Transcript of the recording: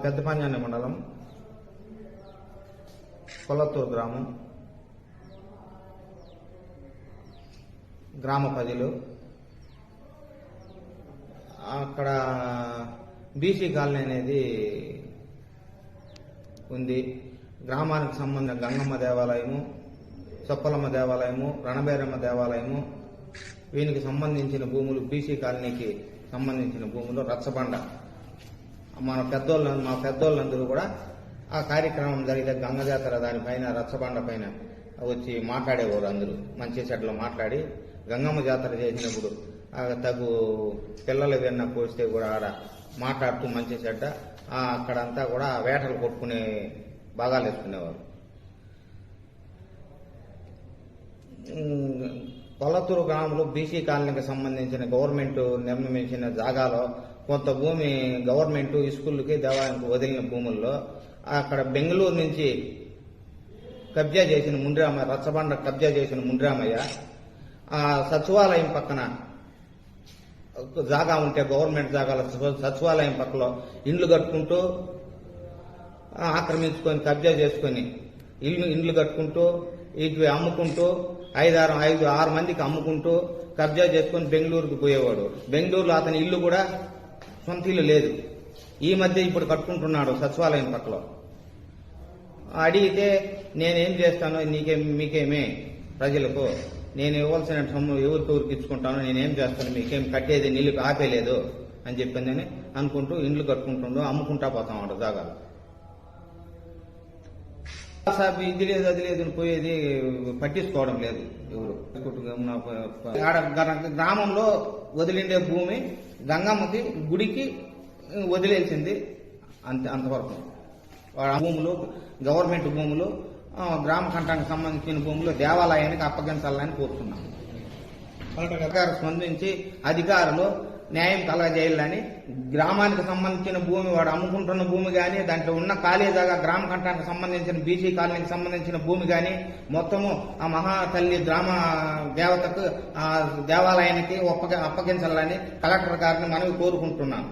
పెద్దపంజాని మండలం కొల్లత్తూరు గ్రామ ప్రజలు అక్కడ బీసీ కాలనీ అనేది ఉంది. గ్రామానికి సంబంధించిన గంగమ్మ దేవాలయము, సొప్పలమ్మ దేవాలయము, రణబేరమ్మ దేవాలయము, వీనికి సంబంధించిన భూములు, బీసీ కాలనీకి సంబంధించిన భూములు రచ్చబండ. మా పెద్దోళ్ళందరూ కూడా ఆ కార్యక్రమం జరిగితే గంగ జాతర దానిపైన రచ్చబండ పైన వచ్చి మాట్లాడేవారు. అందరూ మంచి చెడ్లు మాట్లాడి గంగమ్మ జాతర చేసినప్పుడు తగు పిల్లలు వెన్న పోస్తే కూడా ఆడ మాట్లాడుతూ మంచి చెడ్డ అక్కడంతా కూడా వేటలు కొట్టుకునే భాగాలు వేసుకునేవారు. కొల్లత్తూరు గ్రామంలో బీసీ కాలనీకి సంబంధించిన గవర్నమెంట్ నిర్మించిన జాగాలో కొంత భూమి గవర్నమెంట్ స్కూళ్ళకి దేవాలయానికి వదిలిన భూముల్లో అక్కడ బెంగళూరు నుంచి కబ్జా చేసిన ముండ్రామయ్య, రచ్చబండ కబ్జా చేసిన ముండ్రామయ్య ఆ సచివాలయం పక్కన జాగా ఉంటే గవర్నమెంట్ జాగాల సచివాలయం పక్కలో ఇండ్లు కట్టుకుంటూ ఆక్రమించుకొని కబ్జా చేసుకొని ఇండ్లు కట్టుకుంటూ ఇటు అమ్ముకుంటూ 5-6 మందికి అమ్ముకుంటూ కబ్జా చేసుకొని బెంగళూరుకు పోయేవాడు. బెంగళూరులో అతని ఇల్లు కూడా సొంత ఇల్లు లేదు. ఈ మధ్య ఇప్పుడు కట్టుకుంటున్నాడు సచివాలయం పక్కలో. అడిగితే నేనేం చేస్తాను, మీకేమే ప్రజలకు నేను ఇవ్వాల్సిన సొమ్ము ఎవరికి ఇచ్చుకుంటాను, నేనేం చేస్తాను, మీకేం కట్టేది నీళ్ళు ఆపేలేదు అని చెప్పిందని అనుకుంటూ ఇండ్లు కట్టుకుంటుండో అమ్ముకుంటా పోతాడు జాగాలు. ఇది లేదు అది లేదు పోయేది పట్టించుకోవడం లేదు ఎవరు. గ్రామంలో వదిలిండే భూమి గంగమ్మకి గుడికి వదిలేసింది అంతవరకు. భూములు గవర్నమెంట్ భూములు గ్రామ కంఠానికి సంబంధించిన భూములు దేవాలయానికి అప్పగించాలని కోరుతున్నాం. స్పందించి అధికారులు న్యాయం కలగజేయాలని, గ్రామానికి సంబంధించిన భూమి వాడు అమ్ముకుంటున్న భూమి కానీ దాంట్లో ఉన్న ఖాళీ జాగా గ్రామ కంఠానికి సంబంధించిన బీసీ కాలనీకి సంబంధించిన భూమి కానీ మొత్తము ఆ మహా తల్లి గ్రామ దేవతకు ఆ దేవాలయానికి అప్పగించాలని కలెక్టర్ గారిని మనవి కోరుకుంటున్నాను.